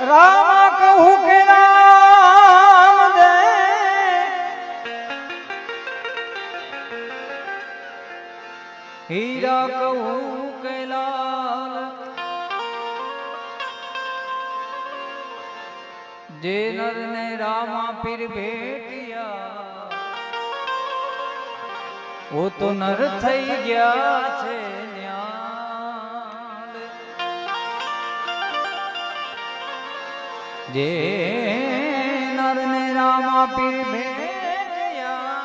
રામા કહું કે રામ દે હીરા કહું કે લાલ જે નર ને રામા પીર ભેટિયા ઓ તો નર થઈ ગયા છે ન્યાલ જે નર ને રામા પીર ભેટિયા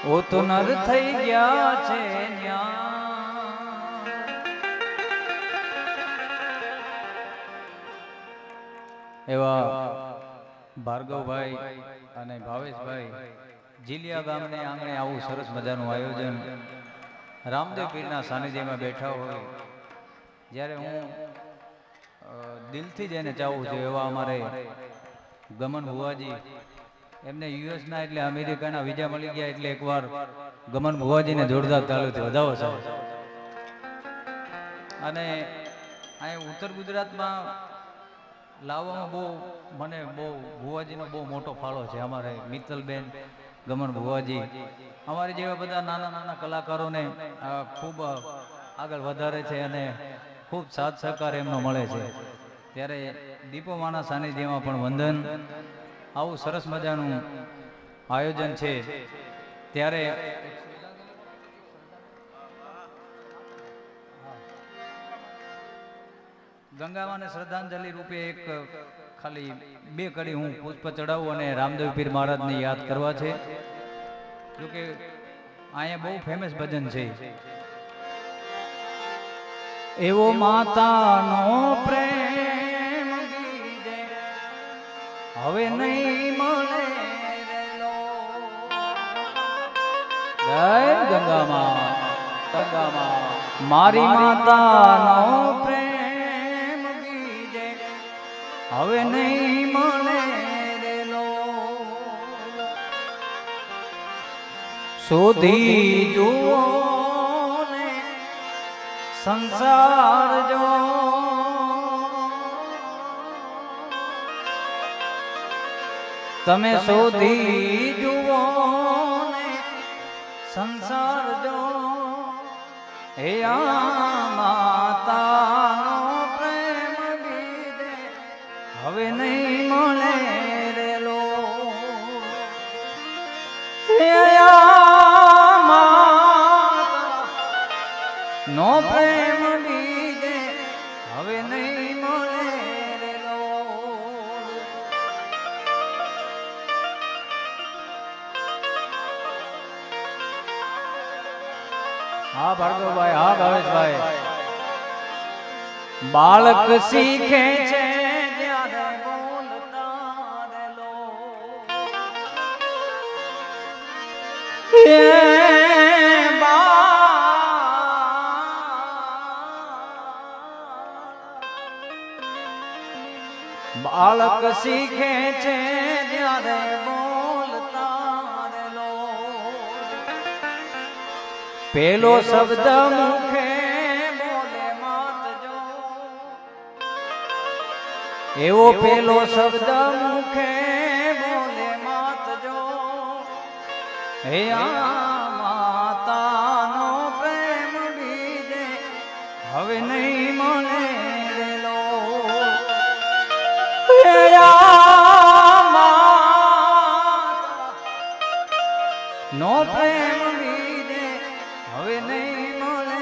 ઓ તો નર થઈ ગયા છે ન્યાલ એવા ભાર્ગવભાઈ અને ભાવેશભાઈ જીલિયા ગામને આંગણે આવું સરસ મજાનું આયોજન રામદેવ પીરના સાનિધ્યમાં બેઠા હોય જ્યારે હું દિલથી જ એને ચાહું છું એવા અમારે ગમન ભુવાજી એમને યુએસના એટલે અમેરિકાના વિઝા મળી ગયા એટલે એકવાર ગમન ભુવાજીને જોરદાર તાળીઓથી વધાવો સાહેબ અને અહીં ઉત્તર ગુજરાતમાં લાવવામાં મને ભુવાજીનો બહુ મોટો ફાળો છે અમારે મિત્તલબેન ગમન ભુવાજી અમારી જેવા બધા નાના નાના કલાકારોને ખૂબ આગળ વધારે છે અને ખૂબ સાથ સહકાર એમનો મળે છે ત્યારે દીપોમાના સાનિધ્યમાં પણ વંદન આવું સરસ મજાનું આયોજન છે ત્યારે ગંગામાને શ્રદ્ધાંજલિ રૂપે એક ખાલી 2 કડી હું પુષ્પ ચડાવું અને રામદેવ પીર મહારાજને યાદ કરવા છે જોકે અહીંયા બહુ ફેમસ ભજન છે એવો માતાનો પ્રેમ દીજે હવે નહીં મળે જય ગંગામાં મારી માતાનો પ્રેમ હવે નહીં મળે રેલો શોધી જુઓ ને સંસાર જો તમે શોધી જુઓ ને સંસાર જો હે માતાનો હવે નહીં મળે રેલો નો પ્રેમ બીજે હવે નહીં મળે રેલો હા ભાર્ગવભાઈ હા ભાવેશભાઈ બાળક શીખે છે બાળક શીખે છે જ્યારે બોલતા રેલો પેલો શબ્દ મુખે બોલે માત જો એવો પેલો શબ્દ મુખે બોલે માત જો હે માતાનો પ્રેમ બીજે હવે નહીં મળે રેલો નો પ્રેમ બીજે હવે નહીં મળે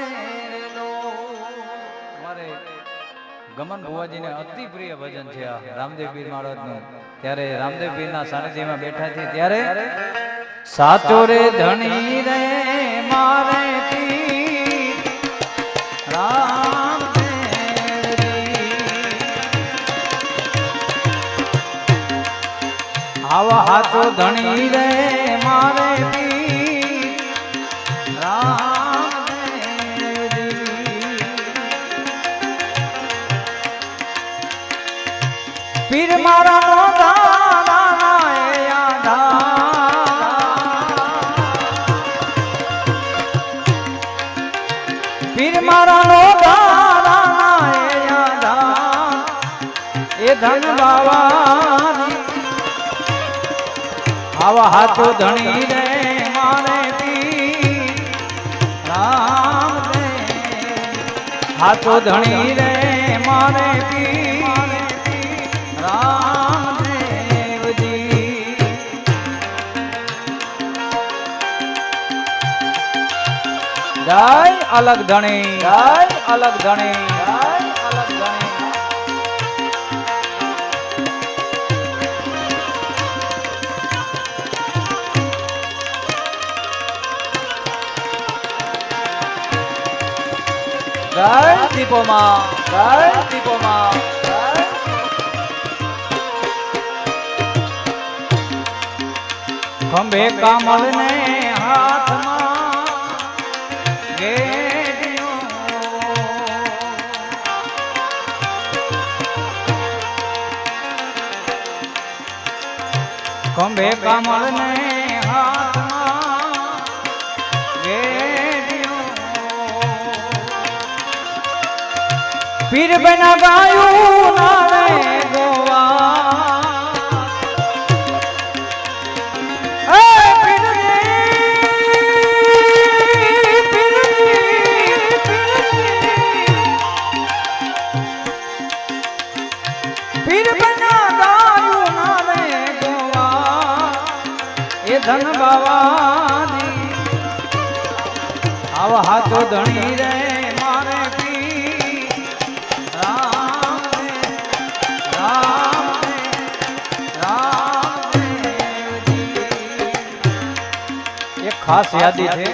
રેલો અમારે ગમન ભુવાજીને અતિ પ્રિય ભજન છે આ રામદેવ પીર મહારાજનું ત્યારે રામદેવ પીરના સાનિધ્યમાં બેઠા છે ત્યારે સાચો રે ધણી રે મારે પીર આવા હાથો ધણી રે મારે પીર પીર મારા નો પીર મારા નો ધન બાવાની આવા હાથો ધણી રે મારે પીર રામ હાથો ધણી રે મારે પીર રામ દેવજી જય અલગ ધણી જય અલગ ધણી જય અલગ ધણી જય દીપોમાં જય દીપોમાં ખંભે કમળ ને હાથમાં ગેડિયો ખંભે કમળ ને હાથમાં ગેડિયો પીર બના ગાયું નારે ગોવા પીર બના ગાયું નારે ગોવા એ ધન બાવાની આવા હાથો ધણી રે મારે ખાસ યાદી છે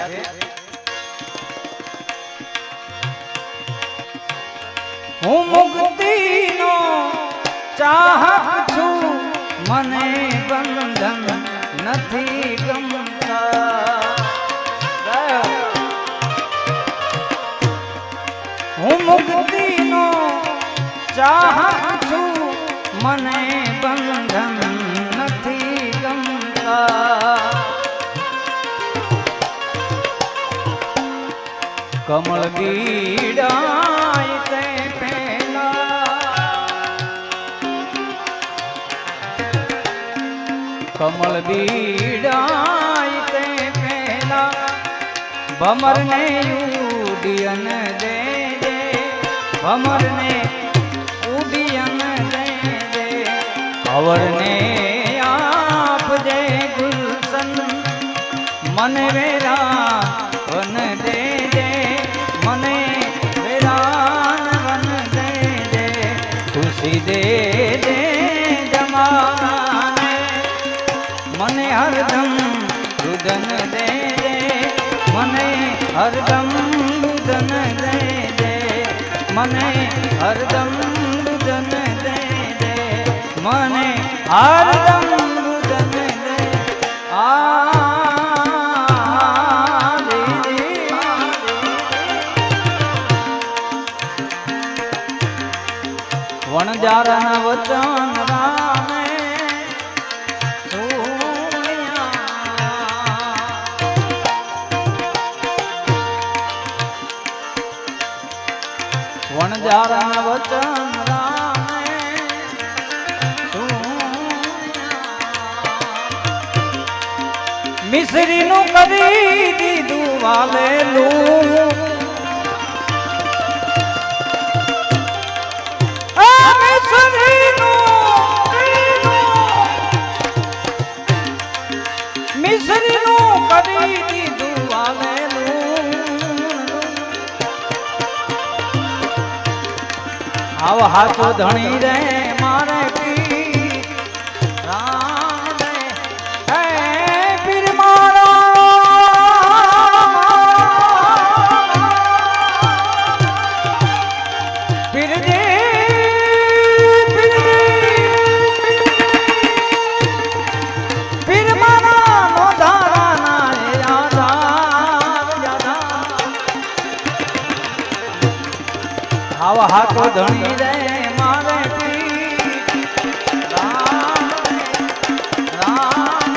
હું મુક્તિનો ચાહક છું મને બંધન નથી ગમતા હું મુક્તિનો ચાહક છું મને બંધન નથી ગમતા કમળ બીડાય તે પહેલા કમળ બીડાય તે પહેલા ભમરને ઉડિયન દે દે ભમરને ઉડિયન દે દે અવરને આપજે ગુલશન મને વેરા વન દે મને વેરાન વન દે દે ખુશી દે દે જમાને મને હરદમ રુદન દે દે મને હરદમ રુદન દે દે મને હરદમ રુદન દે દે મને હરદમ રુદન દે વણજારા વચન રામે વણજારા વચન રામે મિશ્રી નું કરી દીધું વાલેલું મિશ્રીનું કરી દીધું વાલેલું આવ હાથો ધણી રે મારે પીર રામ રે હે પીર મારા પીર દે આવા હાથો ધણી રે મારે પીર રામ રામ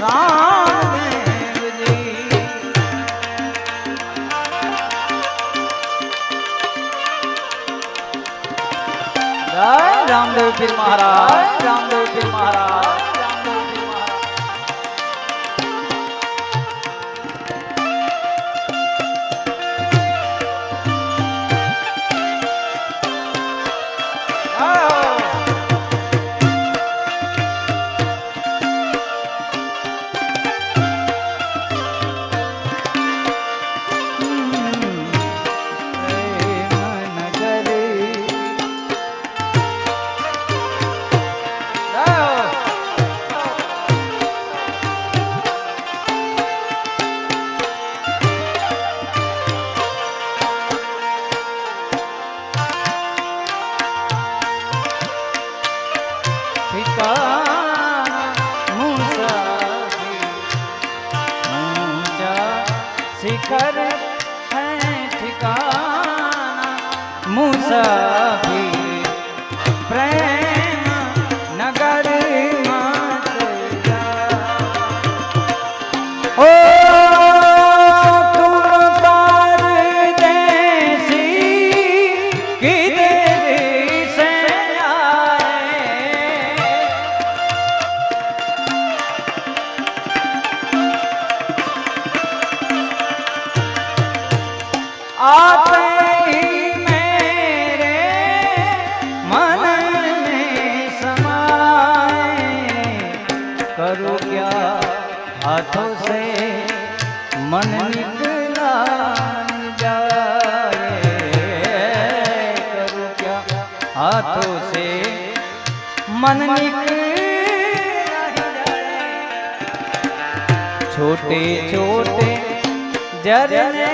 રામ દેવજી जय रामदेव पीर महाराज, रामदेव पीर महाराज, रामदेव पीर महाराज। शिखर है ठिकाना मुसाफिर प्रेम नगर ओ तुम परदेसी किधर से आए आप ही मेरे मन में समाए करूँ क्या हाथों से मन निकला जाए करूँ क्या हाथों से मन निकला छोटे छोटे झरने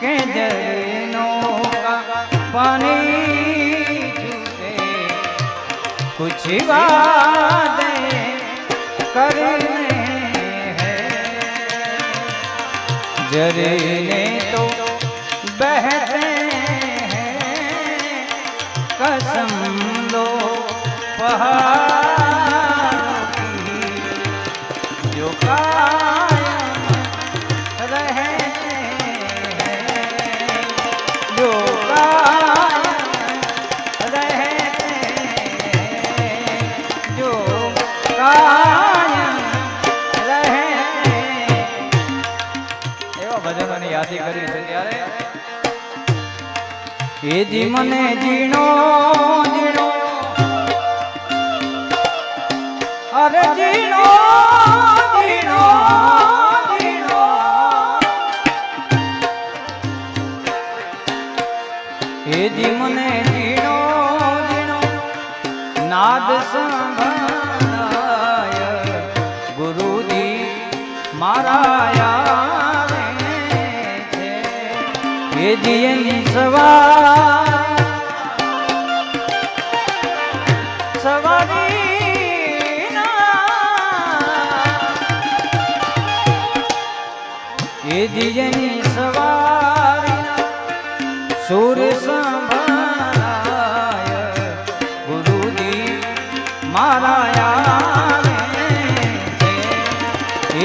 के झरनों का पानी छूटे कुछ वादे करने हैं झरने तो बहते हैं कसम लो पहाड़ों की जो कायम रहते हैं जो कायम रहते हैं जो कायम रहते એવા ભજનોની યાદી કરી છે ત્યારે એ જી મને જીણો જીણો અરે જીણો જીણો જીણો એ જી મને જીણો જીણો નાદ સંભળાય ગુરુજી મારા આવે છે એ જી એની સવારી એ જીની સવારી સુર સંભળાય ગુરુજી મારા આવે છે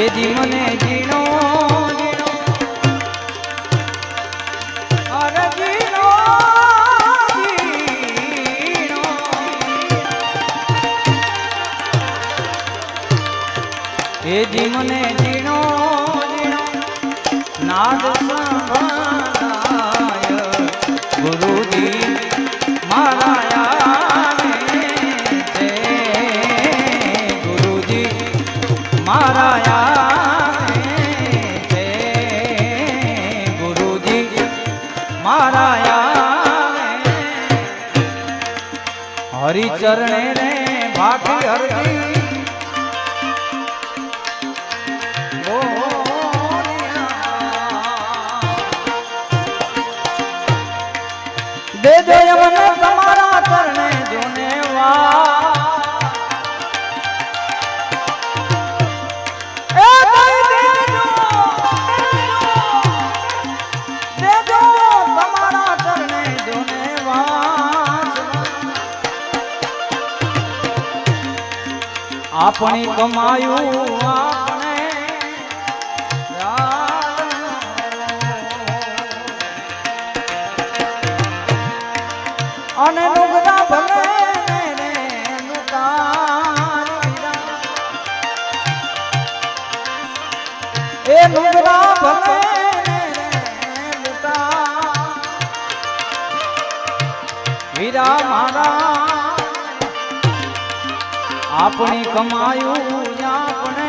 એ જી મને જીણો જીણો અરે જીણો જીણો એ જી મને જીણો नाद संभळाय गुरुजी मारा आवे छे गुरुजी मारा आवे छे गुरुजी मारा आवे हरि चरणे रे भागी हरदी दे दे यमन तुम्हारा करने जोने दे दो तुम्हारा करने जोने अपनी कमायू आपने હીરા મારા આપણી કમાયું આપણે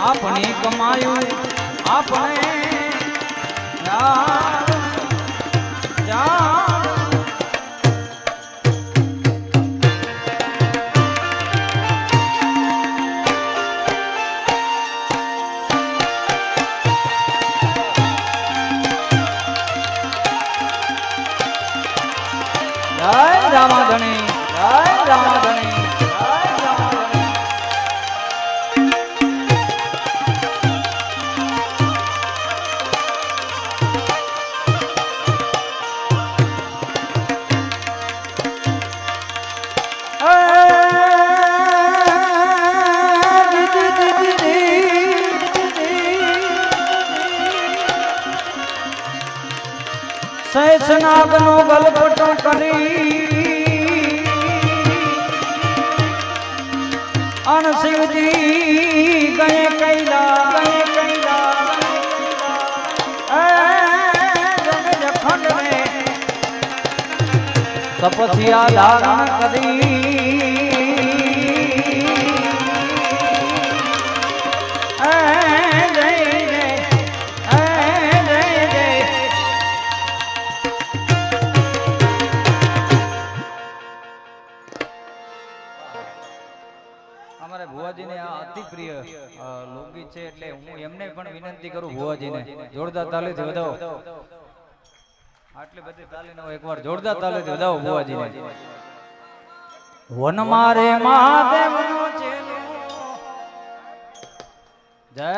આપણી કમાયું આપણે રામાધણી જય રામાધણી જય રામાધણી સૈસનાગ નો ગલપટો કરી અન શિવજી ગયે કૈલા ખંડ ને તપસ્યા ધારણ કરી અમારે ભુવાજીને આ અતિ પ્રિય લોકગીત છે એટલે હું એમને પણ વિનંતી કરું ભુવાજીને જોરદાર તાલીથી વધાવો આટલી બધી તાલીનો એકવાર જોરદાર તાલીથી વધાવો ભુવાજીને વન મારે મહાદેવનો ચેલો જય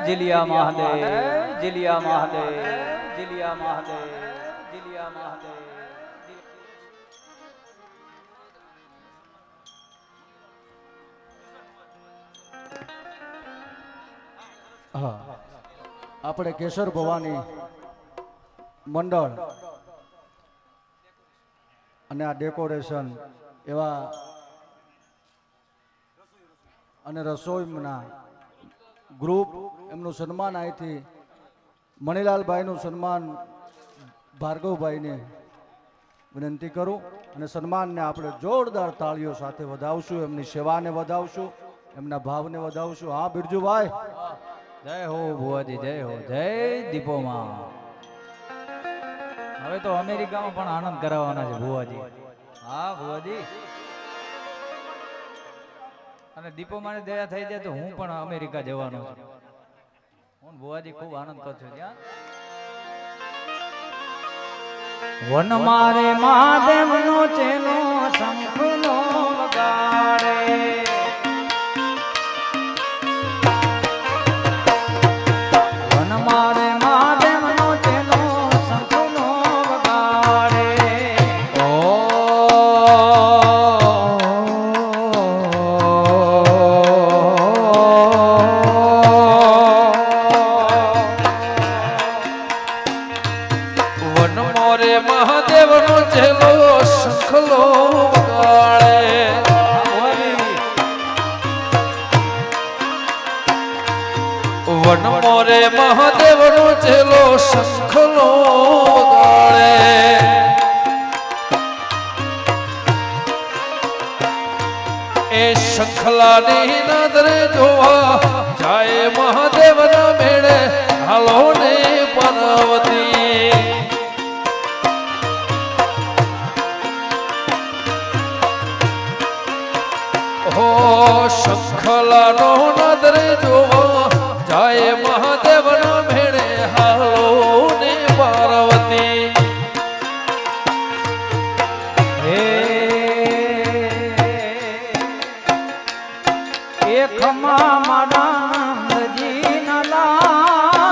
જીલિયા મહાદેવ જીલિયા મહાદેવ જીલિયા મહાદેવ જીલિયા મહાદેવ આપણે કેશર ભવાની મંડળ અને આ ડેકોરેશન એવા અને રસોઈના ગ્રુપ એમનું સન્માન અહીંથી મણિલાલભાઈનું સન્માન ભાર્ગવભાઈને વિનંતી કરું અને સન્માનને આપણે જોરદાર તાળીઓ સાથે વધાવશું એમની સેવાને વધાવશું એમના ભાવને વધાવશું હા બિરજુભાઈ જય હો ભુવાજી જય હો જય દીપોમાં હવે તો અમેરિકામાં પણ આનંદ કરાવવાના છે ભુવાજી હા ભુવાજી અને દીપોમાને દયા થઈ જાય તો હું પણ અમેરિકા જવાનો છું હું ભુવાજી ખૂબ આનંદ કરશું ત્યાં વન મારે મહાદેવનો ચેલો શંખનો વગાડે મારે મહાદેવનો ચેલો શંખનો વગાડે ઓ વન મોરે મહાદેવનો ચેલો શંખલો વગાડે વન મોરે મહાદેવનો ચેલો શંખલો વગાડે એ શંખલાની નદરે જોવા જાય મહાદેવના મેળે હાલો ને પાર્વતી હો શંખલાનો નદરે જોવા જાય મહાદેવના ભેળે હાલો ને પાર્વતી હે એક મારા નંદજી ના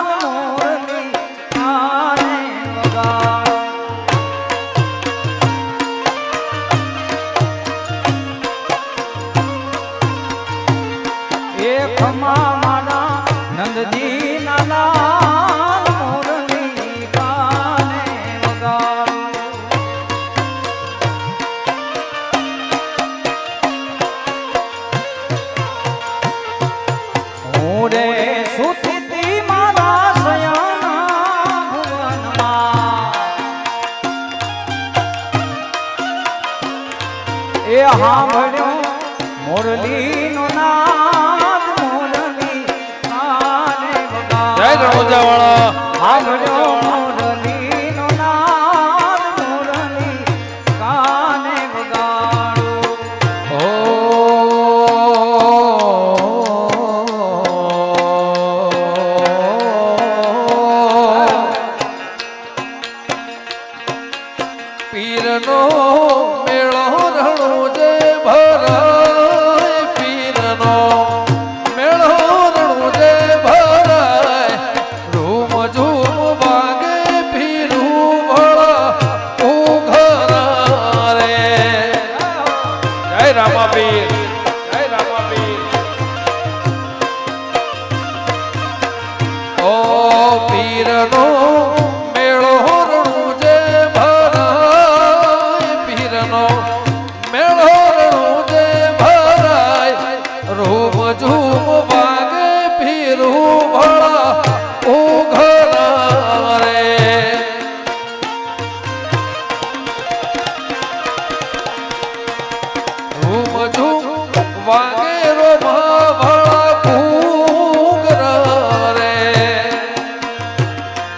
સાંભળ્યો મોરલીનો નાદ મોરલી કાને વગાડ્યો. જય રણોજાવાળા. સાંભળ્યો મોરલીનો નાદ મોરલી કાને વગાડ્યો. પીરનો મેળો રણુજે ભરાય, પીરનો મેળો રણુજે ભરાય, રૂમ ઝૂમ વાગે પીરું ભળા ઉઘરા રે. જય રામાપીર, જય રામાપીર. ઓ પીરનો મેળો રણુજે ભરાય, પીરનો મેળો રણુજે ભરાય, રૂમ ઝૂમ વાગે પીરું ભળા ઉઘરા રે. રૂમ ઝૂમ વાગે રોમા ભળા ઉઘરા રે.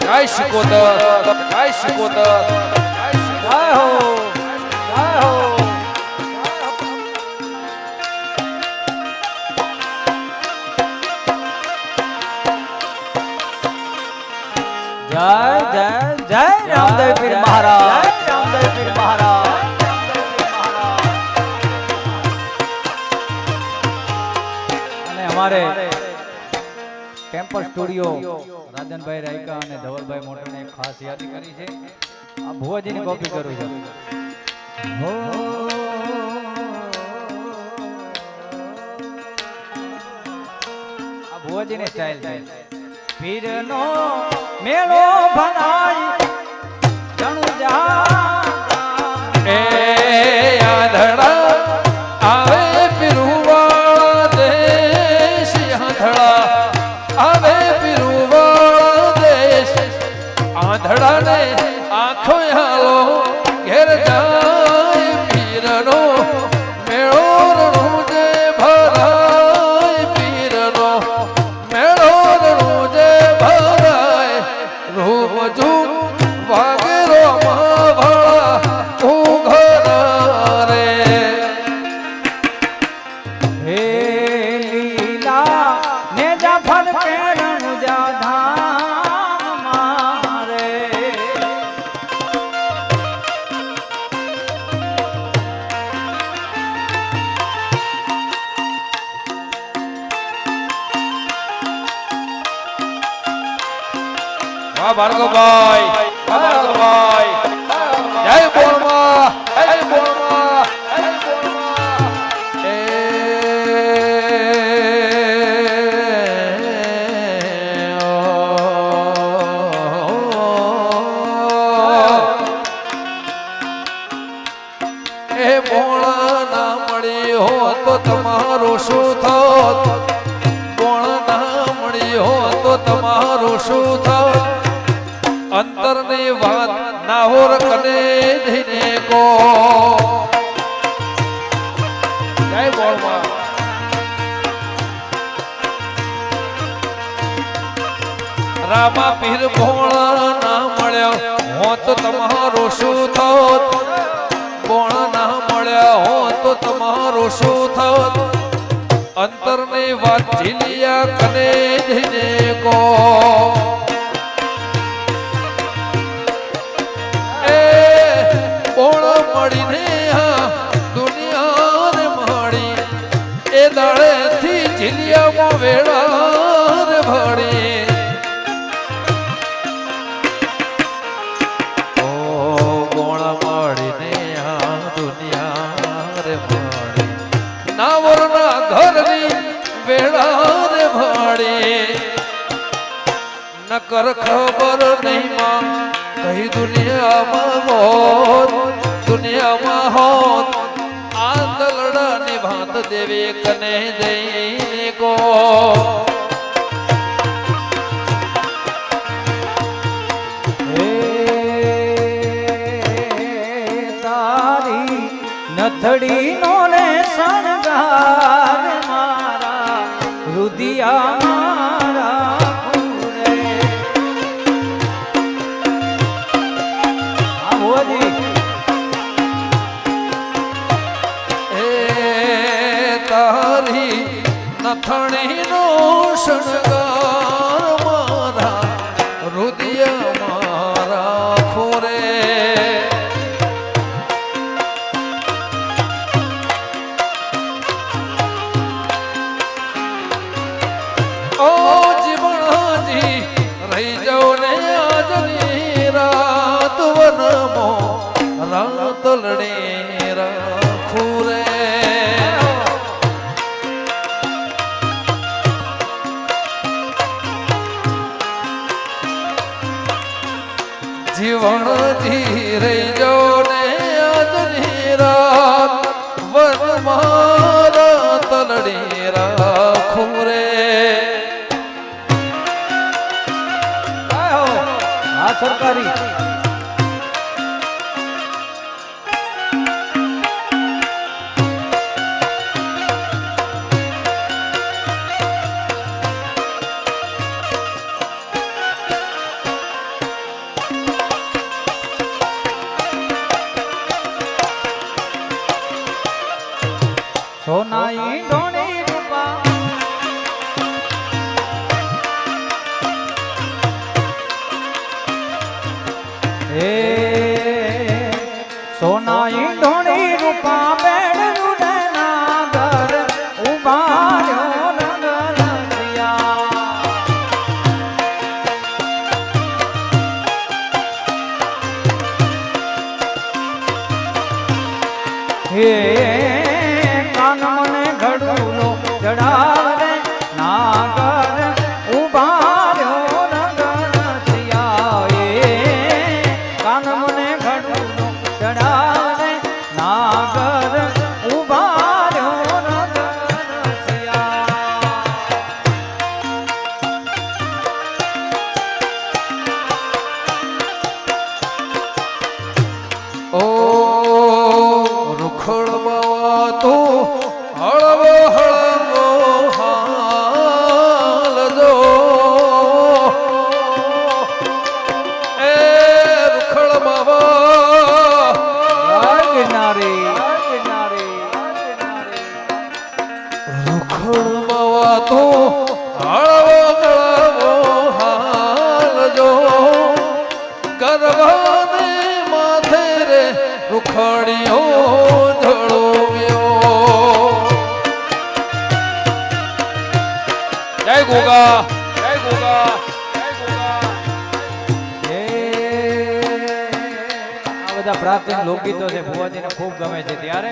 જય શિકોતર, જય શિકોતર, જય શિકોતર. જય હો, જય હો. જય જય જય રામદેવ પીર મહારાજ, જય રામદેવ પીર મહારાજ. અને અમારે ટેમ્પલ સ્ટુડિયો રાજનભાઈ રાયકા અને ધવલભાઈ મોટરને ખાસ યાદી કરી છે. આ ભુવાજીની કોપી કરું છું. હો આ ભુવાજીની સ્ટાઇલ છે. પીરનો મેળો ભરાય જણુ જા એ આંધળા આવે પીરુવાળા દેશ, આંધળા આવે પીરુવાળા દેશ, આંધળાને આંખો હાલો ઘેર જાય. પીરનો મેળો રણુજે ભરાય, પીરનો મેળો રણુજે ભરાય, રૂમ ઝૂમ વાગે રોમા ભળા ઉઘરા રે. હે લીલા ને જાફર કેરણ જા ધામ મારે. વાહ ભાર્ગવભાઈ, વાહ ભાર્ગવભાઈ. જય બોલમાં, જય બોલમાં, જય બોલમાં. એ મોણા ના મળી હો તો તમારું શું થાત, મોણા ના મળી હો તો તમારું શું થાત. અંતરની વાત નાહોર કને જઈને કો. જય બોલમાં. રામા પીર ભોળા ના મળ્યા હો તો તમારું શું થાત, ભોળા ના મળ્યા હો તો તમારું શું થાત. અંતરની વાત ઝીલિયા કને જઈને કો. મળીને આ દુનિયા રે માડી, એ દાડેથી ઝીલિયામાં વેળા રે ભાડી. ઓ ગોળ મળીને આ દુનિયા રે માડી, નાવરના ઘરની વેળા રે ભાડી. નકર ખબર નહીં માં કઈ દુનિયામાં મોત, દુનિયામાં હોત આ દલડાની ભાત દેવે કને જઈને કો. હે તારી નથડી નો જીવણથી રહી જાઓ ને આજની રાત વન મારા તલડી રાખું રે. આ સરકારી સોનાઈ ઢોણી રૂપા હે સોનાઈ ઢોણી રૂપા બેડ રૂડના ઘર ઉભા રહ્યો નગરસિયા. હે મને ઘડુલો ચડાવે નાગર ઉભા રહ્યો નગરસિયા. કાન મને ઘડુલો ચડાવે નાગર ઉભા રહ્યો નગરસિયા. ઓ રૂખડ બાવા તો હળવો હળવો હાલજો. એ રૂખડ બાવા ગિરનારી રૂખડ બાવા તો હળવો હળવો હાલજો. ગરબાને માથે રે રૂખડીઓ જય ગોગા જય ગોગા જય ગોગા. આ બધા પ્રાચીન લોકગીતો છે ભુવાજીને ખૂબ ગમે છે. ત્યારે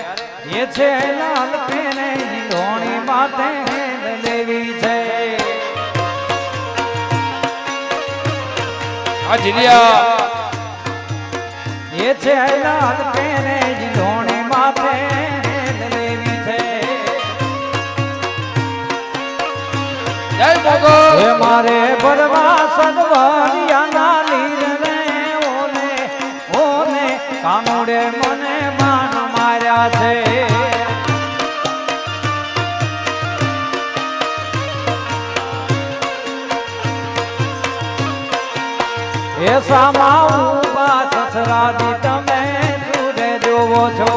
એ છે લાલ પેને ઢોણી માથે દેવી છે. આ જીલિયા એ છે લાલ પેને ઢોણી માથે દેવી છે. જય ગોગા. હે મારે ભરવા સદવરિયાના લીર રે ઓને ઓને કાનુડે મને માન માર્યા છે. એ સામા ઉભા સસરાજી તમે સુરે જોવો છો.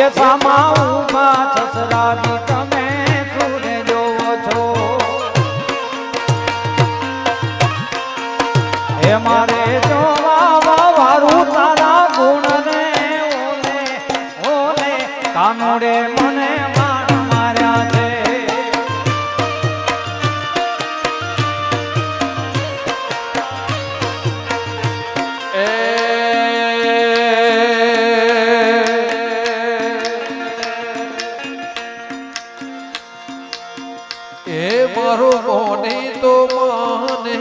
એ સામા ઉભા સસરાજી તમે સુરે જોવો છો. એ મારે જોવા વારું તારા ગુણ ને ઓને ઓને કાનુડે મને માન માર્યા છે. એ મારો મોની તો માને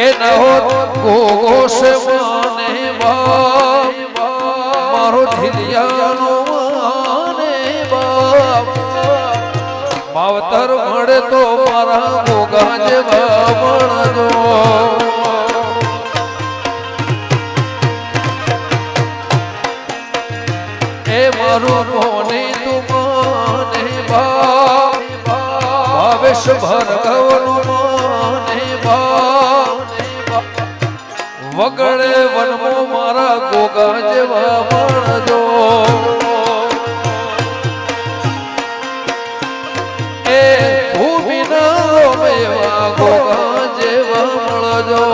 એ ન હોત ગોગો સે માને મારો ઢીલિયાનો માને માવતર મળે તો મારા ગોગા જેવા મળજો. મારું મોની તું માને ભાવેશ ભરગવનું માને વગડે વનમો મારા ગોગા જેવા મળજો. એ ભૂમિના એવા ગોગા જેવા મળજો.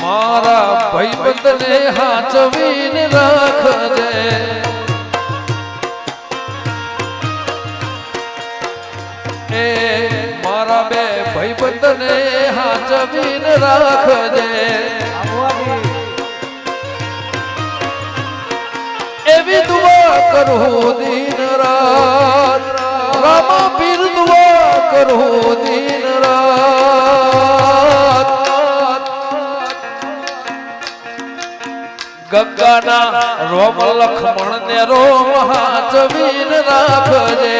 મારા ભાઈબંધ બંધને હાચવીને રાખજે એ મારા બે ભાઈબંધને હાચવીને રાખજે એવી દુઆ કરું દિન રાત રામા પીર દુઆ કરું દિન રાત ગંગાના રોમ લખમણ ને રોમ હાચવીન રાખજે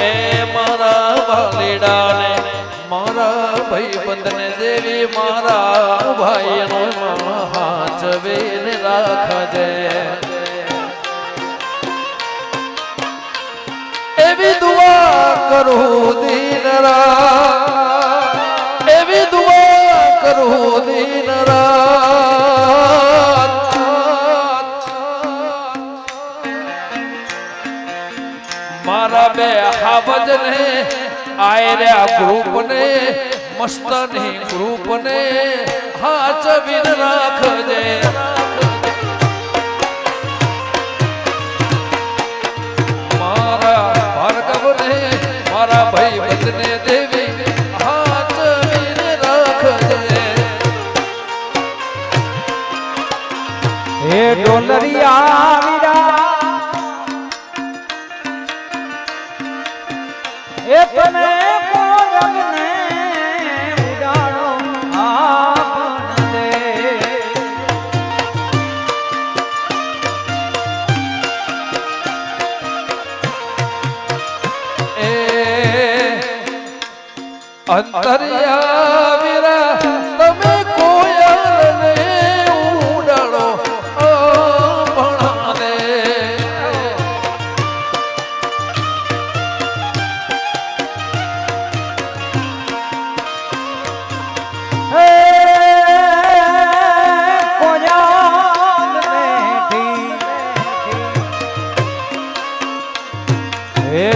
એ મારા વાલીડાને મારા ભાઈબંધને દેવી મારા ભાઈનો હાચવીન રાખજે એવી દુઆ કરું દિન રાત એવી દુઆ કરું દિન રાત મારા બે હાવજને આયર્યા ગ્રુપને મસ્તની ગ્રુપને હાચવીન રાખજે મારા ભાર્ગવને મારા ભાઈબંધને દેવી હાચવીન રાખજે હે ડોલરિયા વીરા એ તમે કોરગને ઉડાડો આપને એ અંતરિયા વીરા તમે કોયલને ઉડાડો આપને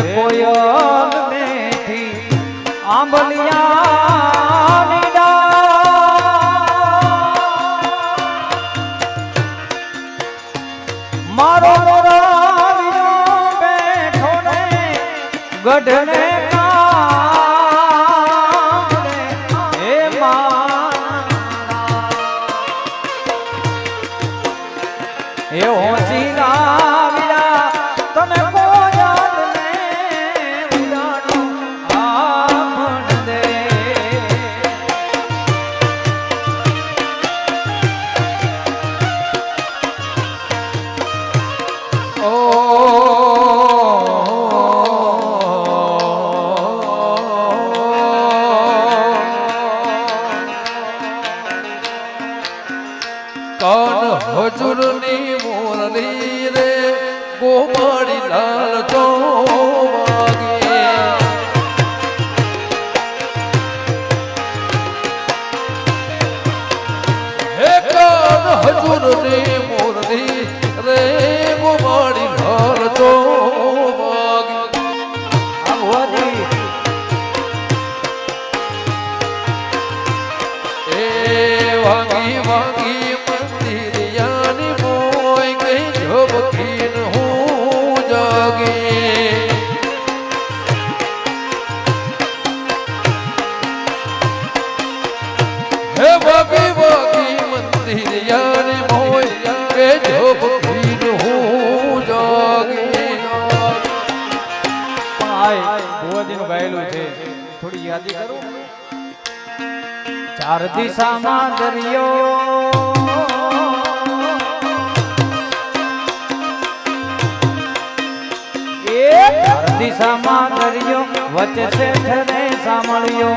કોયલ મેઠી આંબલિયા મારો બેઠો ને ગઢને કામણે હે મારા એ હોશિયાર વીરા તમે હજુરની મોરલી રે ગોમાડી લાલ ચો વાગે હે કાન હજુરની મોરલી રે ગોમાડી લાલ ચો વાગે એ વાગી વાગી હે વાગી વાગી મંદિર યારી મોય કે જોબીન હું જાગી આય ભુવાજીનું ગાયેલું છે થોડી યાદી કરું ચાર દિશામાં દરિયો ચાર દિશામાં દરિયો વચ્ચે શેઠને સાંભળ્યો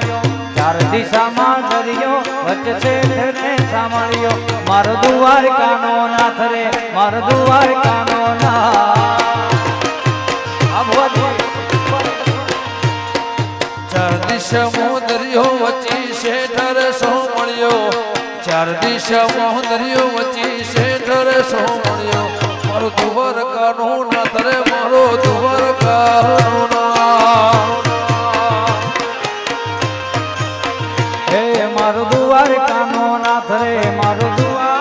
ચાર દિશામાં દરિયો વચ્ચે શેઠને સાંભળ્યો મારો દ્વારકાનો નાથ રે મારો દ્વારકાનો નાથ ચાર દિશામાં દરિયો વચ્ચે શેઠ રે સાંભળ્યો ચાર દિશામાં દરિયો વચ્ચે શેઠ રે સાંભળ્યો મારો દ્વારકાનો નાથ રે મારો દ્વારકાનો નાથ હે દ્વારકાનો નાથ રે મારો દ્વારકા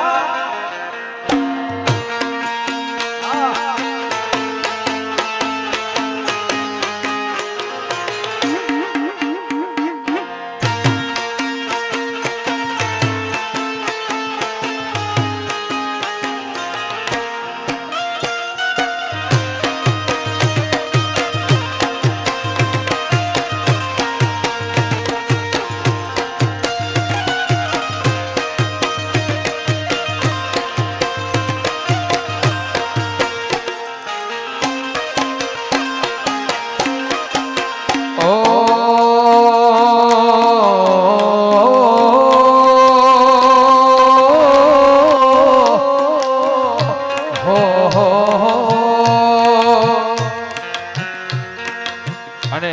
અને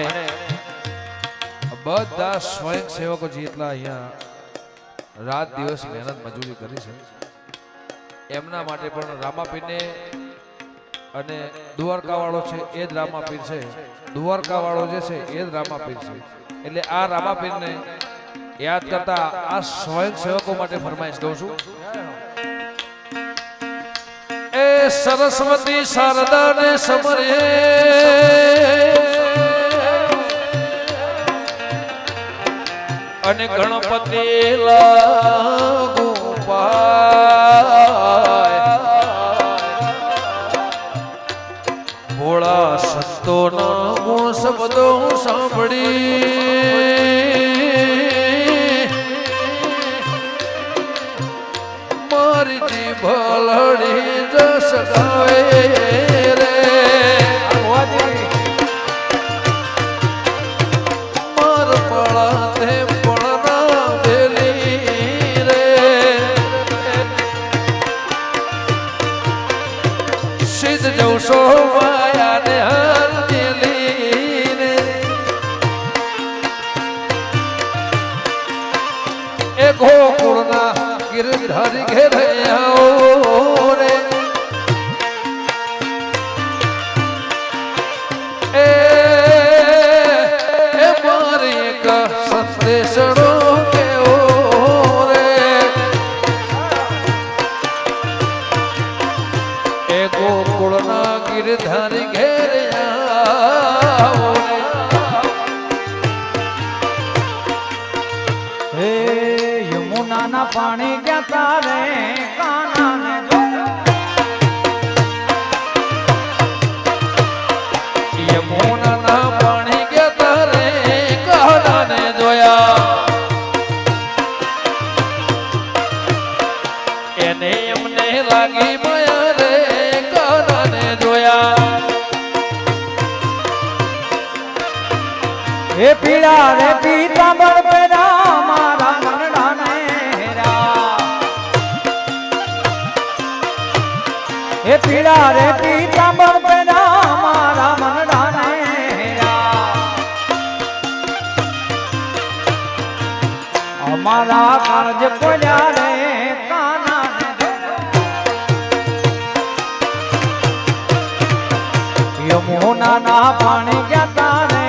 બધા સ્વયંસેવકો જેટલા અહીંયા રાત દિવસ મહેનત મજૂરી કરી છે એમના માટે પણ રામાપીરને અને દ્વારકા વાળો છે એ જ રામાપીર છે, દ્વારકા વાળો જે છે એ જ રામાપીર છે. એટલે આ રામાપીરને યાદ કરતા આ સ્વયંસેવકો માટે ફરમાઈશ દઉં છું. એ સરસ્વતી શારદાને સમરે અને ગણપતિ લાગુ પાય ભોળા સંતોના ગુણ શબ્દો સાંભળી મારી જીભ લડી જસ ગાવે રે માર પળા તે જવશો માયાને હરજેલી રે એ ગોકુળના ગિરધારી ઘેરે આવો રે એ મારી એક સંદેશનો કેવો રે એ ગોકુળના ગિરધારી ઘેરે આવો રે હે યમુનાના પાણી ગયા તારે કાનાને જો યમુનાના પાણી ગયા તારે કાનાને જોયા એને એમને લાગી માયા રે કાનાને જોયા હે પીળા રે પીતાંબર પેરા મારા મનડાને હેરા હે પીળા રે પીતાંબર પેરા મારા મનડાને હેરા અમારા કાળજ પડ્યા રે કાનાને યમુનાના પાણી ગયા તારે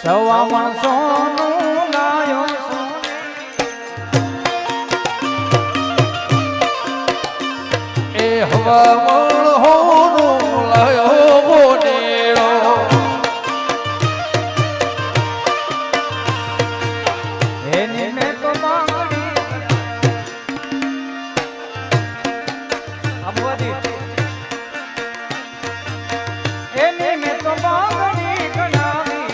સવા મણસોનું લાયો એ હવામણ હોનું લાયો બોનેરો એની મેં તો માંગડી અબવાદી એની મેં તો માંગડી કડાવી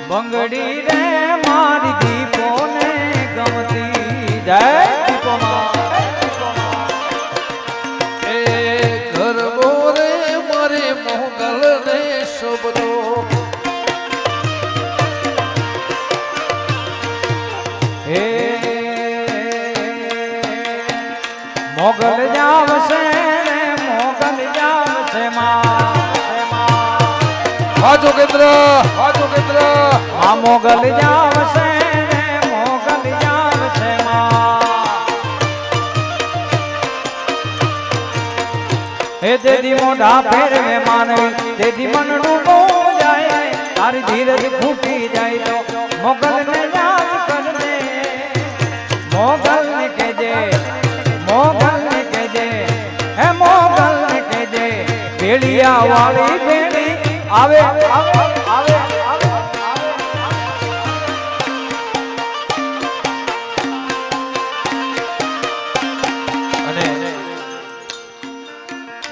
બંગડી રે મારી દીપોને ગમતી જય એ ગરબો રે મારે મોગલ ને શબ્દો હે મોગલ જાવશે હા જોગેન્દ્ર આ મોગલ જાવશે માં હે દેદી મોઢા ફેરવે માનવી દેદી મનનું બહુ જાય તારી ધીરજ ખૂટી જાય તો મોગલ ને યાદ કરજે મોગલ ને કહેજે હે મોગલ ને કહેજે ભેળિયા વાળી ભેળી આવે અને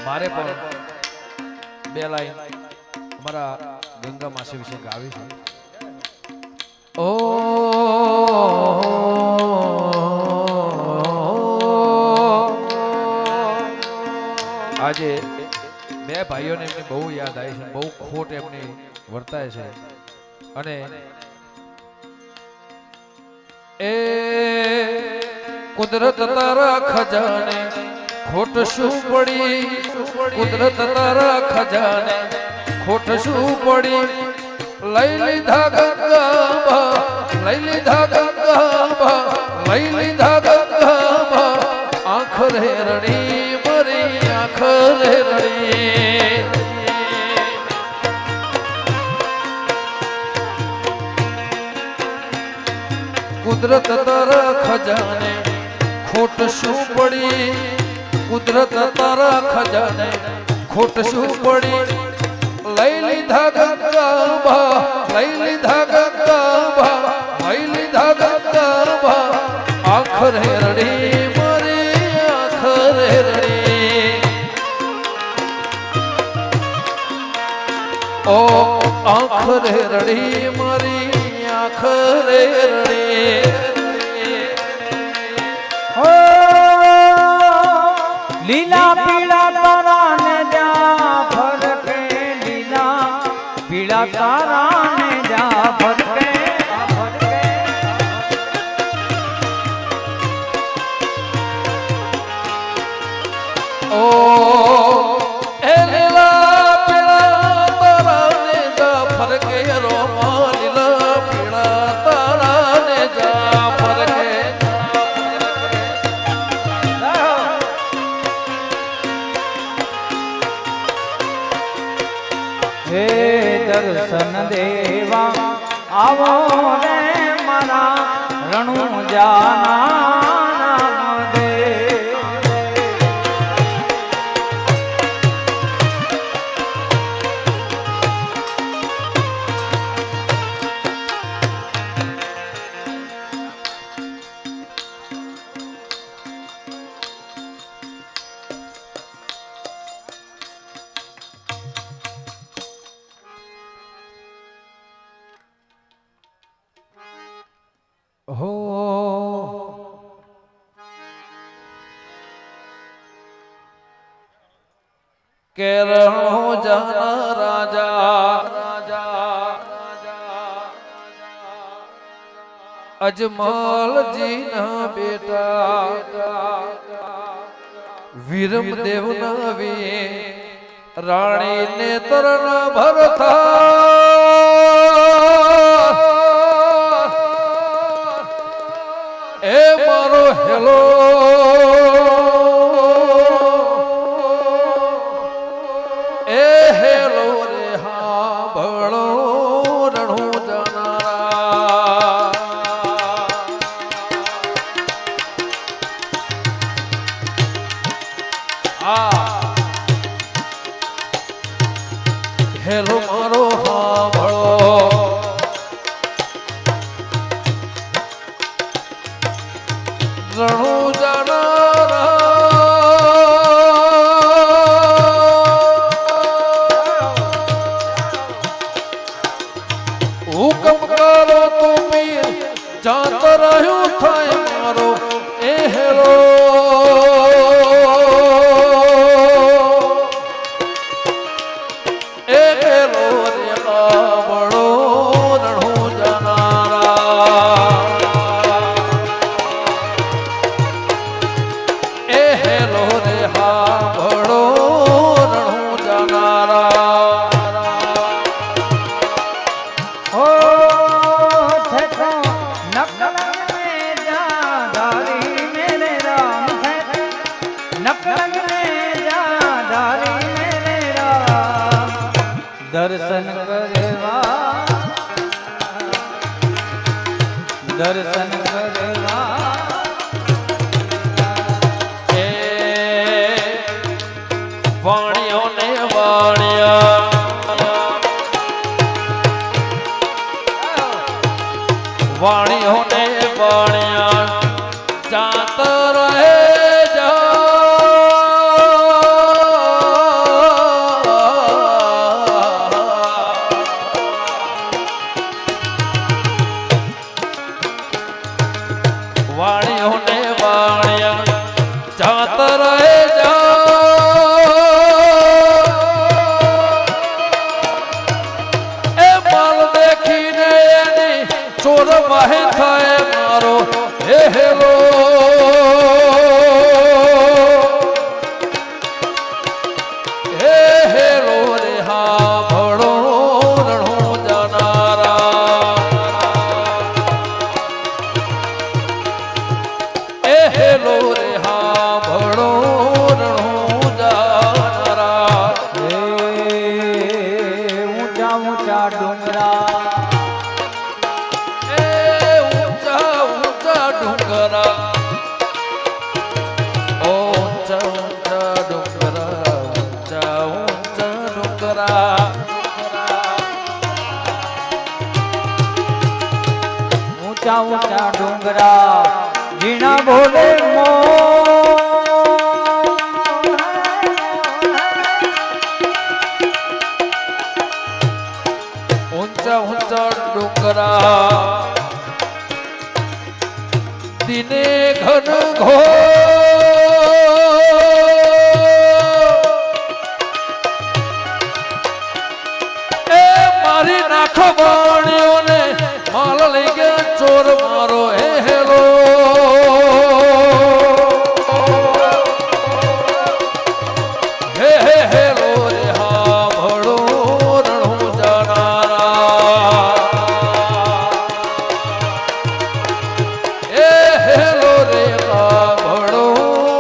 મારે પણ બે લાઈન અમારા ગંગા માસી વિશે ગાવી છે. ઓ આજે બે ભાઈઓને એમની બહુ યાદ આવી છે, બહુ ખોટ એમની વર્તાય છે. અને એ કુદરત તારા ખજાને ખોટ શું પડી, કુદરત તારા ખજાને ખોટ શું પડી, લઈ લીધા ગંગાબા, લઈ લીધા ગંગાબા, લઈ લીધા ગંગાબા, આખરે રડી મરી, આખરે રડી. કુદરત તારા ખજાને ખોટ શું પડી, કુદરત તારા ખજાને ખોટ શું પડી, લઈ લીધા ગંગાબા, લઈ લીધા ગંગાબા, લઈ લીધા ગંગાબા, આખરે રડી મરી, આખરે રડી. ઓ આખરે રડી મરી, આખરે રડી. હો લીલા પીળા તારા ને જા ફરકે, લીલા પીળા તારા ને જા ફરકે. ઓ એ લીલા પીળા તારા ને જા ફરકે, રોમા લીલા પીળા તારા ને જા ફરકે. હે દર્શન દેવા આવો રે મારા રણુજાના દે. હો કેરણો જાના રાજા, અજમલજી ના બેટા, વીરમ દેવ ના વી રાણી ને તરણ ભરતા, એ મારો હેલો એ હેલો રે હા ભળો રણું જાનારા. હેલો મારો હા ભળો રણું જાનારા. હુકમ કરો તો પીર જાત રહ્યું થાય મારો એ હેલો. એ હેલો રે બાબળો રણું જાનારા. એ હેલો રે હા ભળો રણું જાનારા. હો થેકો નકલંગ મે જા ધારી મેરે રામ થે, નકલંગ મે જા ધારી દર્શન કરવા એ વાણિયો ને વાણિયા વાણિયો ને વાણિયા જાત રહે વાણિયો ને વાણિયા જાત રહે એ માલ દેખીને એની ચોર વાહે થાય મારો હે હેલો હે હેલો રે હા ભળો રણો જાનારા એ હેલો રે હા ભળો રણો જાનારા એ ઊંચા ઊંચા ડુંગરા એ ઊંચા ઊંચા ડુંગરા ઊંચા ઊંચા ડુંગરા ઊંચા ઊંચા ડુંગરા ઊંચા ઊંચા ડુંગરા ઝીણા ભોલે ઊંચા ઊંચા ડુંગરા દિને ઘન એ મારી નાખો વાણીઓને માલ લઈ ગયા ચોર મારો હે હેલો હે હે હેલો રે હા ભળો રણો જાનારા એ હેલો રે હા ભળો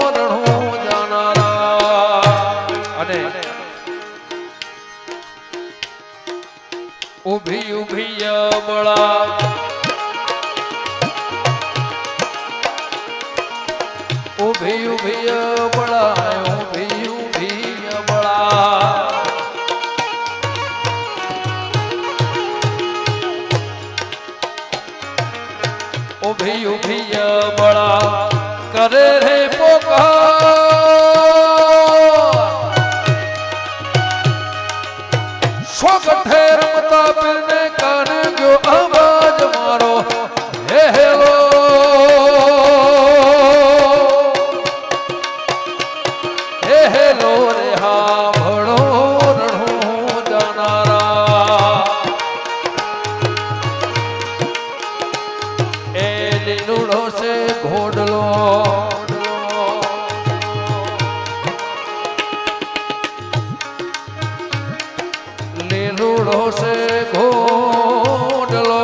રણો જાનારા અને ઉભી ઉભી અબળા ઉભી ઉભી અબળા ઉભી ઉભી અબળા ઉભી ઉભી અબળા કરે રે પોકાર સ્વગઠે રમતા પીરને કાને ગયો અવાજ મારો હે હેલો હે હેલો રે હા ભળો રણો જાનારા એ લીલુડો છે ઘોડલો લીલુડો છે ઘોડલો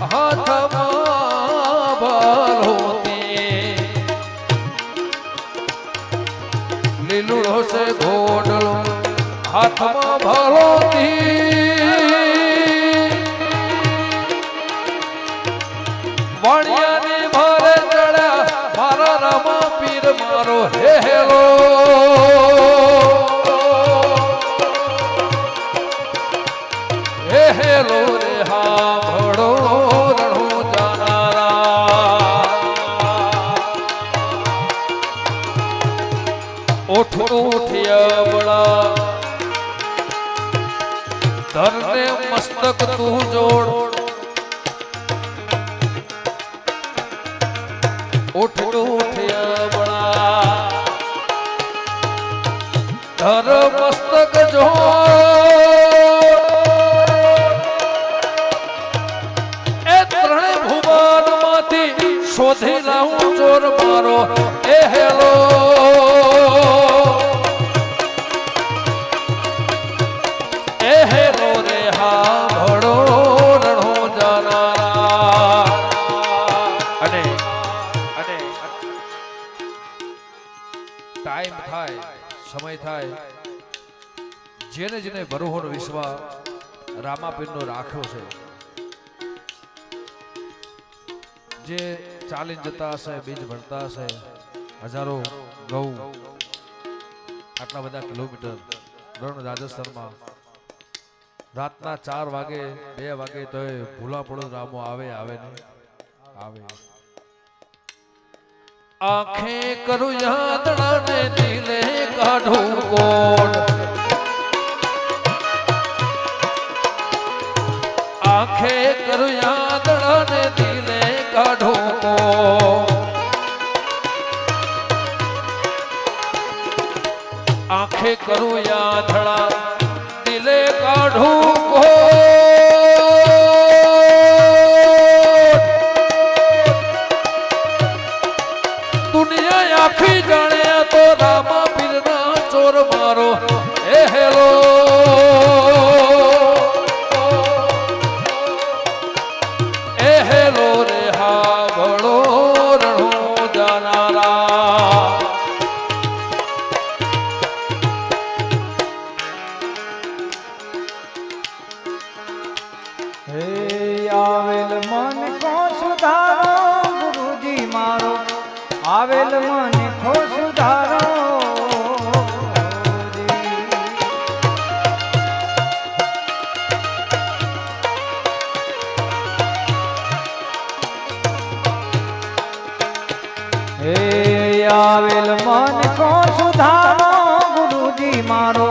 હાથમાં ભાલોતી લીલુડો છે ઘોડલો હાથમાં ભાલોતી વાણિયાની મારે ચડ્યા મારા રામા પીર મારો હે હેલો હે હેલો રે હા ભળો રણો જાનારા ઓઠ ઉઠ્યા બળા ધરને મસ્તક તું જોડ ઉઠ ઉઠ્યા બળા ધર મસ્તક જોડ એ ત્રણે ભુવન માંથી શોધી લાવું ચોર મારો એ હેલો એ હેલો રે હા ભળો રણો જાનારા અને ટાઈમ થાય સમય થાય જેને જેને બરોહર વિશ્વાસ રામાપીરનો રાખ્યો છે. જે ચાલીને જતા હશે, બીજ ભરતા હશે, હજારો ઘઉં આટલા બધા કિલોમીટર રણ રાજસ્થાનમાં રાતના 4 વાગે 2 વાગે તો ભૂલા પડો રામો આવે ને આવે. આંખે કરું યાદડા ને દિલે કાઢું કોટ. આંખે કરું યાદડા ને દિલે કાઢું કોટ. આંખે કરું યાદડા દિલે કાઢું કોટ. દુનિયા આખી જાણે તો રામાપીરના ચોર મારો એ હેલો. એ હેલો રે હા ભળો રણો જાનારા. હે આવેલ મન કો સુધારો ગુરુજી મારો, આવેલ મન કો સુધારો. હે આવેલ મન કો સુધારો ગુરુજી મારો,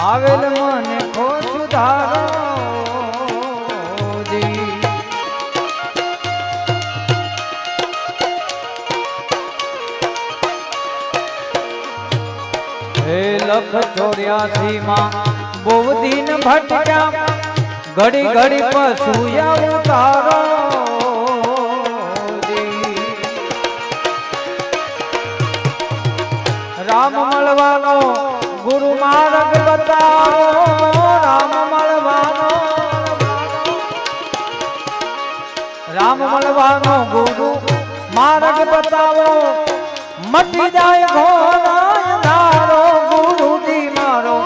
આવેલ મન કો સુધારો. હે લખ 84 માં બહુ દિન ભટક્યા, ઘડી ઘડી પશુયા ઉતારો. રામ મળવાનો ગુરુ માર્ગ બતાવો, રામ મળવાનો, રામ મળવાનો ગુરુ માર્ગ બતાવો. મટી જાય ઘોડા ધારો ગુરુજી મારો,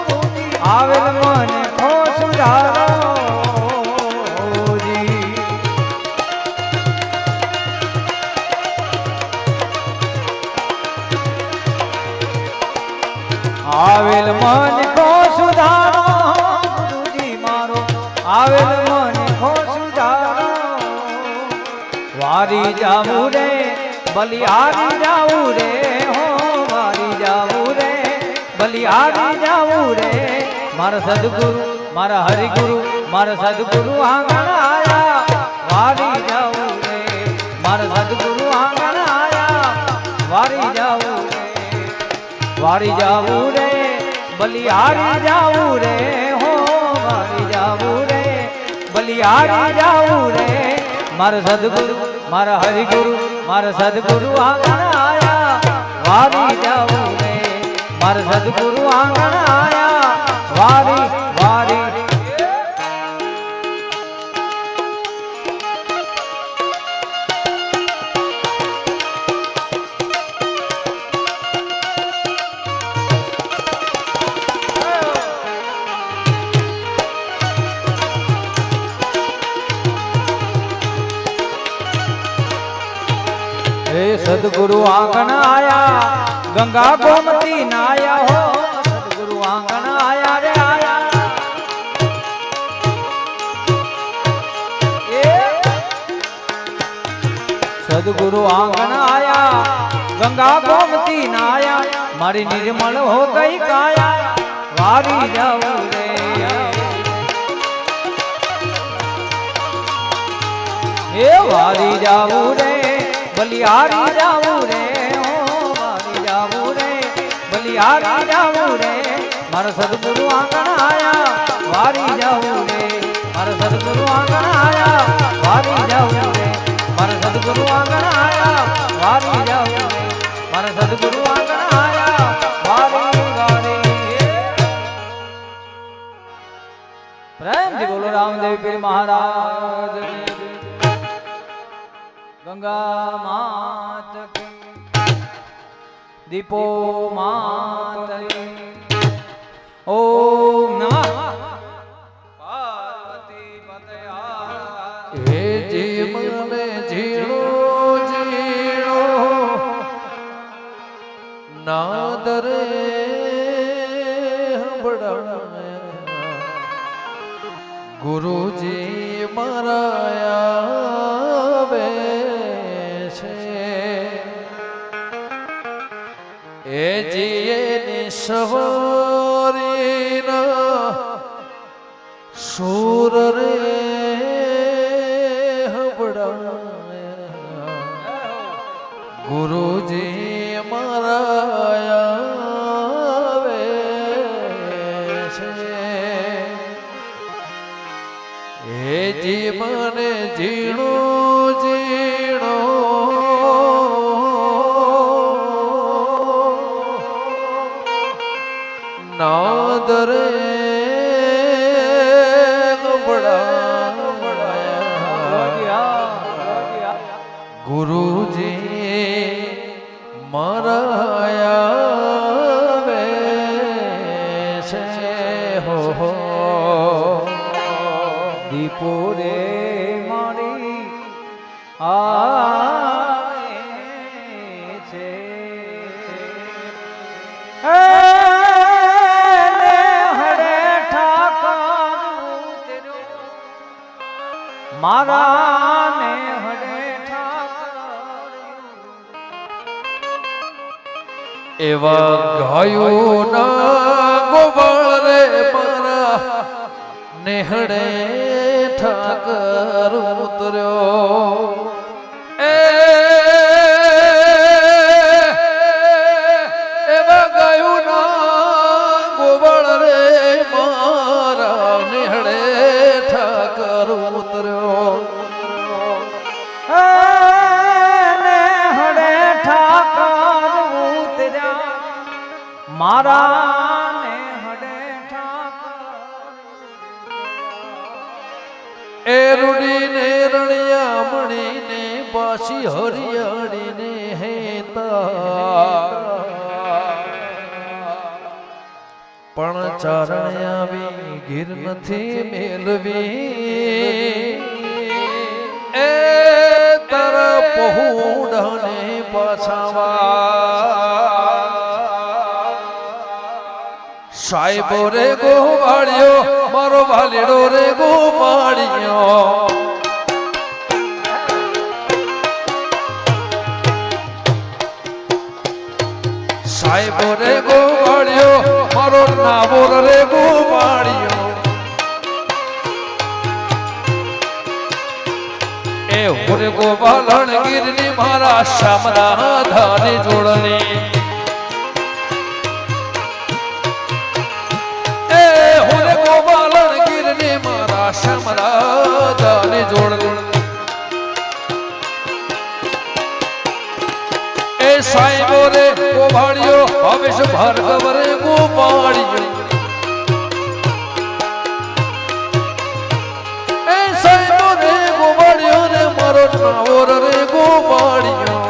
આવેલ મને ખો સુધારો. આવેલ મન ખો સુધારો ગુરુજી મારો, આવેલ મન ખો સુધારો. વારી જાવું રે બલિહારી જાવું રે, હો વારી જાવું રે બલિહારી જાવું રે. મારા સદગુરુ મારા હરિગુરુ મારા સદગુરુ આંગણ આયા, વારી જાવું રે મારા સદગુરુ આંગણ આયા, વારી જાવું રે. વારી જાવું રે બલિહારી જાવું રે, હો વારી જાવું રે બલિહારી જાવું રે. મારા સદગુરુ મારા હરિગુરુ મારા સદગુરુ આંગણ આયા, વારી જાવું રે મારા સદગુરુ આંગણ આયા, વારી વારી. हे सदगुरु आंगन आया गंगा गोमती नाया, हो सदगुरु आंगन आया रे आया. सदगुरु आंगन आया गंगा गोमती नाया, मारी निर्मल हो गई काया, वारी जाऊं रे. ए वारी जाऊं रे बलिहारी जाऊं रे, ओ वारी जाऊं रे बलिहारी जाऊं रे. मारा सदगुरु आंगण आया, वारी जाऊं रे मारा सदगुरु आंगण आया, वारी जाऊं रे मारा सदगुरु आंगण आया, वारी जाऊं रे मारा सदगुरु आंगण आया, वारी वारी. प्रेम जी बोलो रामदेव पीर महाराज. गंगा मात की दीपो मात ओम नमः એ જીએ ની સવારીના સુર રે હબડાયા ગુરુજી મારા આવે છે એ જીવન જીણો જીણો નાદ રે ગુરુજી મારા આવે છે હો દીપો રે મારી આવે છે હરે ઠાકર મારા ને હરે એવા ગાયો ના ગોવાળ રે મારા નેહડે ઠાકર ઉતર્યો એવા ગાયો ના ગોવાળ રે મારા નેહડે ઠાકર ઉતર્યો મારા ને હડે એ રૂડી ને રણિયા મણી ને પાછી હરિયાળી ને હેતા પણ ચારણ આવી ગીર નથી મેલવી એ તારા પહોંડાને પાછાવા સાહેબો રે ગોવાળિયો મારો વાલીડો રે ગોવાળિયો સાહેબો રે ગોવાળિયો મારો નાવોર રે ગોવાળિયો એ હોરે ગોવાલણ ગીરની મારા શામરા ધાની જોડણી શામરાજાની જોડ એ સાહેબો રે ગોવાળિયો હવેશ ભાર્ગવ રે ગોવાળિયો એ સાહેબો રે ગોવાળિયો રે મારો નાવોર રે ગોવાળિયો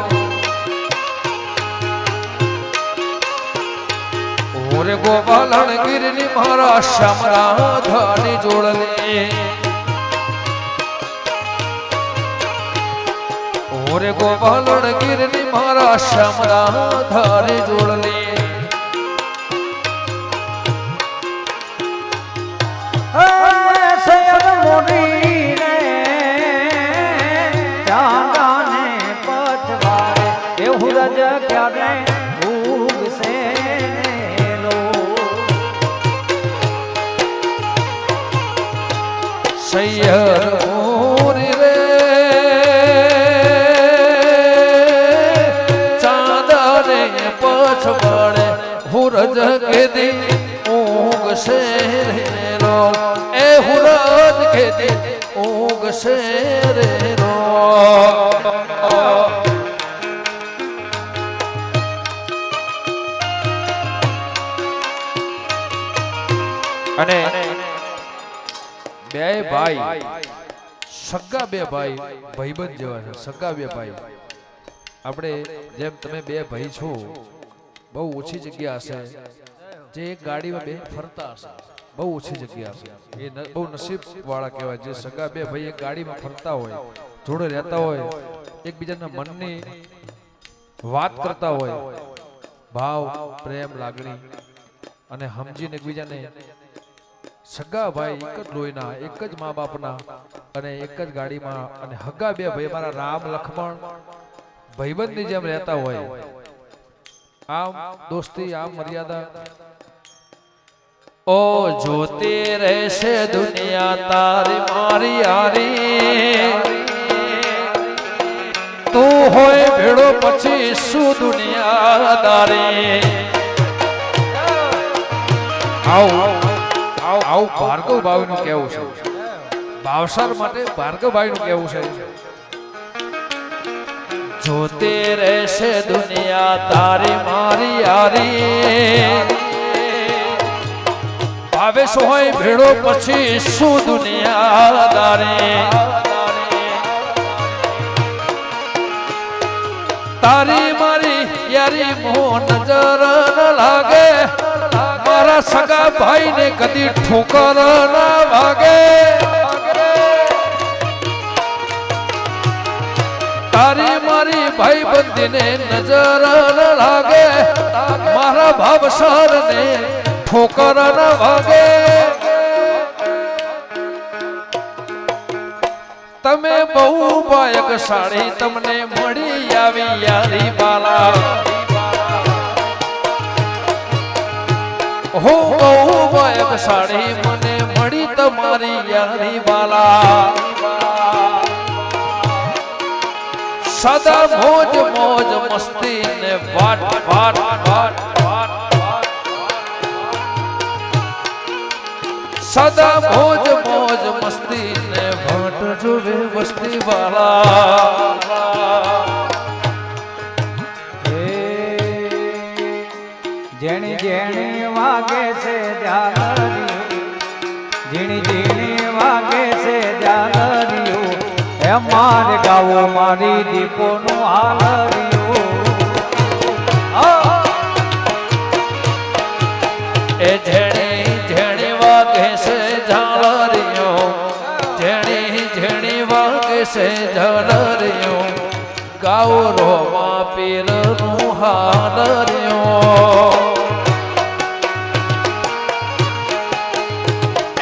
ઓરે ગોપાલણ ગીરની મારા શામરાધાની જોડલી ઓરે ગોપાલણ ગીરની મારા શામરાધાની જોડલી શયન મોરી રે ચાંદાને પછવાડે એવું રજ ક્યારે ઉગશે સૈયર મોરી રે ચાંદાને પછવાડે હુરજ કેદી ઊંઘશે રો એ હુરજ કેદી ઊંઘશે રો અને બે ભાઈ સગા બે ભાઈ ભાઈબંધ જેવા છે સગા બે ભાઈ આપણે જેમ તમે બે ભાઈ છો બહુ ઓછી જગ્યા હશે જે એક ગાડીમાં બે ફરતા હશે બહુ ઓછી જગ્યા હશે એ બહુ નસીબ વાળા કહેવાય જે સગા બે ભાઈ એક ગાડીમાં ફરતા હોય જોડે રહેતા હોય એકબીજાના મનની વાત કરતા હોય ભાવ પ્રેમ લાગણી અને સમજીને એકબીજાને સગા ભાઈ એક જ લોહીના એક જ મા બાપના અને એક જ ગાડીમાં અને હગા બે ભાઈ મારા રામ લક્ષ્મણ ભાઈબંધની જેમ રહેતા હોય આમ દોસ્તી આમ મર્યાદા ઓ જોતી રહેશે દુનિયા તારી મારી યારી તું હોય ભેળો પછી શું દુનિયાદારી આવું ભાર્ગવ ભાઈ નું કેવું છે ભાવસાર માટે ભાર્ગવ ભાઈ નું કેવું છે જોતી રહેશે દુનિયા તારી મારી યારી ભાવેશ હોય ભેળો પછી શું દુનિયાદારી તારી મારી યારી મોં નજર ન લાગે મારા સગા ભાઈ ને કદી ઠોકર ના વાગે તારી મારી ભાઈ બંધી ને નજર ન લાગે મારા ભાવસર ને ઠોકર ન વાગે તમે બહુ ભાગ્યશાળી તમને મળી આવી યારી બાલા હો બહુ ભાગ્યશાળી મને મળી તમારી યારી બાલા સદા મોજ મોજ મસ્તી ને વાટ વાટ વાટ સદા મોજ મોજ મસ્તી ને વાટ જોવે વસ્તી વાળા જેણી જેણી વાગે છે જાગરિયું ઝીણી ઝીણી વાગે છે જાગરિયું એ મારે ગાવો મારી દીપોનું હાલરિયું એ જેણી જેણી વાગે છે ઝાલરિયો જેણી જેણી વાગે છે ઝાલરિયો ગાઓ રોમા પીરનું હાલરિયો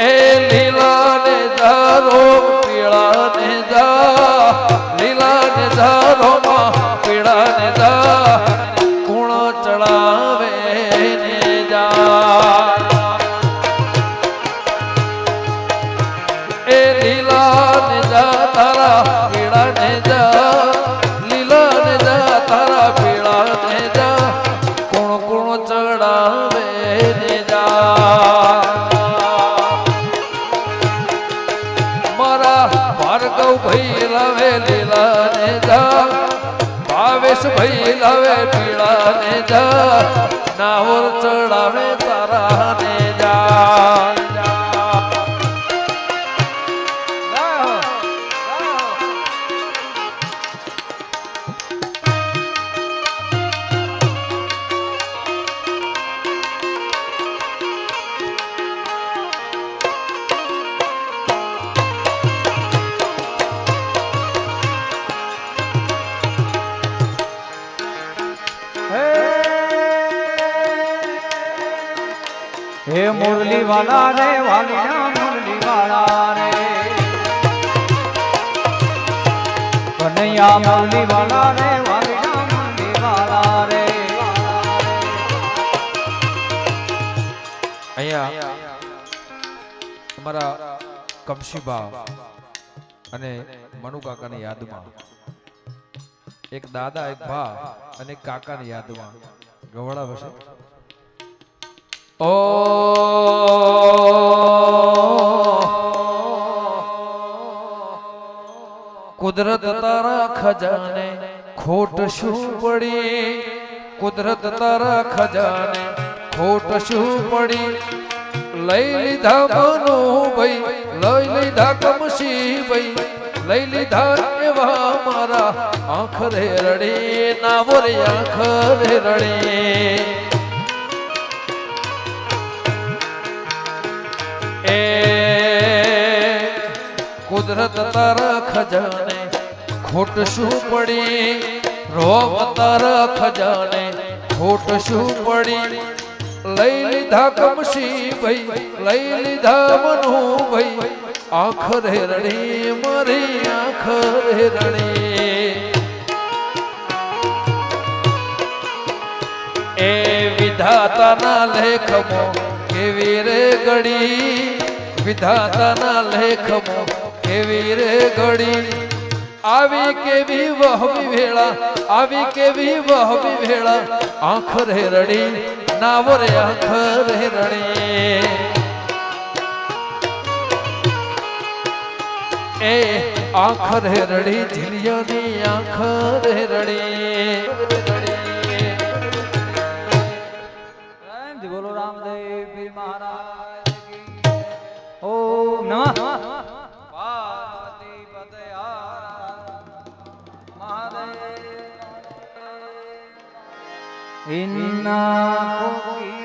એ લીલા ને ધારો પીળા ને જા લીલા ને ધારો પીળા ને જા કુણ ચડાવે ને જા એ લીલા ને જા તારા પીળા ને જા લીલા ને જા તારા પીળા ને જા કુણ કુણ ચડાવે ને જા ભાર્ગવ ભાઈ લાવે લીલા ને જા ભાવેશ ભાઈ લાવે પીળા ને જા નાવર ચડાવે તારા ને જા હે મુરલી વાલા રે વાલિયા મુરલી વાલા રે કનૈયા મુરલી વાલા રે વાલિયા મુરલી વાલા રે અહીંયા અમારા કમશીબા અને મનુ કાકાની યાદમાં એક દાદા એક ભા અને એક કાકાની યાદમાં ગવડા વસે ઓ કુદરત તારા ખજાને ખોટ શું પડી કુદરત તારા ખજાને ખોટ શું પડી લઈ લીધા મનો ભાઈ લઈ લીધા કમસી ભાઈ લઈ લીધા એવા મારા આંખ રે રડી ના બોરે આંખ રે રડી એ કુદરત તારા ખજાને ખોટ શું પડી રોમ તારા ખજાને ખોટ શું પડી લઈ લીધા કમસી ભાઈ લઈ લીધા મનો ભાઈ આંખ રે રડી મારી આંખ રે રડી વિધાતાના લેખમાં કેવી રે ઘડી વિધાતાના લેખમાં કેવી રે ઘડી આવી કેવી વહવી વેળા આવી કેવી વહવી વેળા આંખ રે રડી નાવરે આંખ રે રડી એ આંખ રે રડી ઝીલિયાની આંખ રે રડી બોલો રામદેવ પીર મહારાજ કી જય. ઓમ નમઃ પાર્વતી પતય મહાદેવ. ઇન્ના કોકી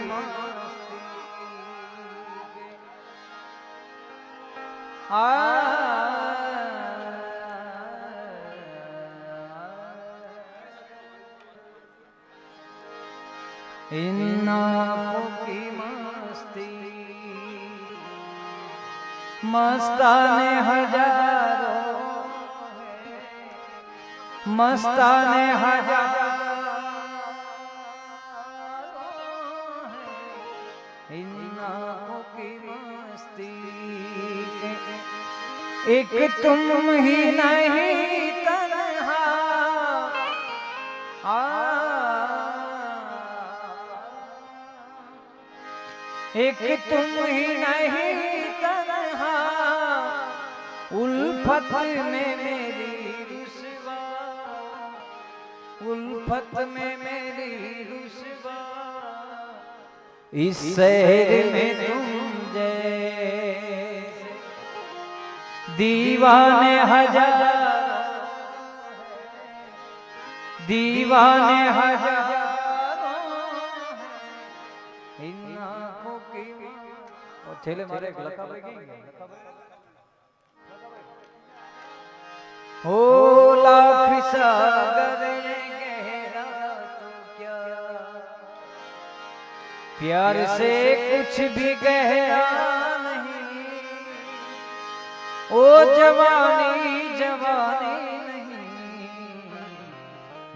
ઇન્ના કોકી મસ્તાને હજારો મસ્તાને હજારો ઇન્ના કોકી મસ્તી એક તુમ ही नहीं तन्हा एक तुम ही नहीं तन्हा उल्फत में मेरी रुसवा उल्फत में मेरी रुसवा इस शहर में तुम जैसे दीवाने हजार છેલ્લે મારે એક લખાભાઈ ગઈ हो लाख सागर गहरा तो क्या प्यार से कुछ भी गहरा नहीं ओ जवानी जवानी नहीं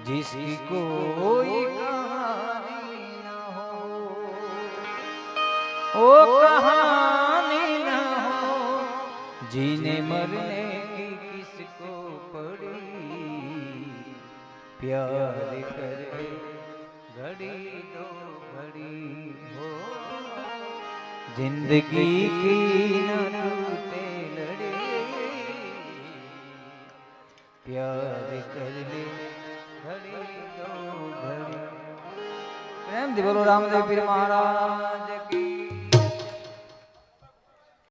जिसकी कोई कहानी न हो ओ कहानी न हो जीने मरने की किसको पड़ी प्यार करे घड़ी दो घड़ी हो जिंदगी की न टूटे लड़े प्यार कर ले घड़ी दो घड़ी प्रेम दी बोलो रामदेव पीर महाराज की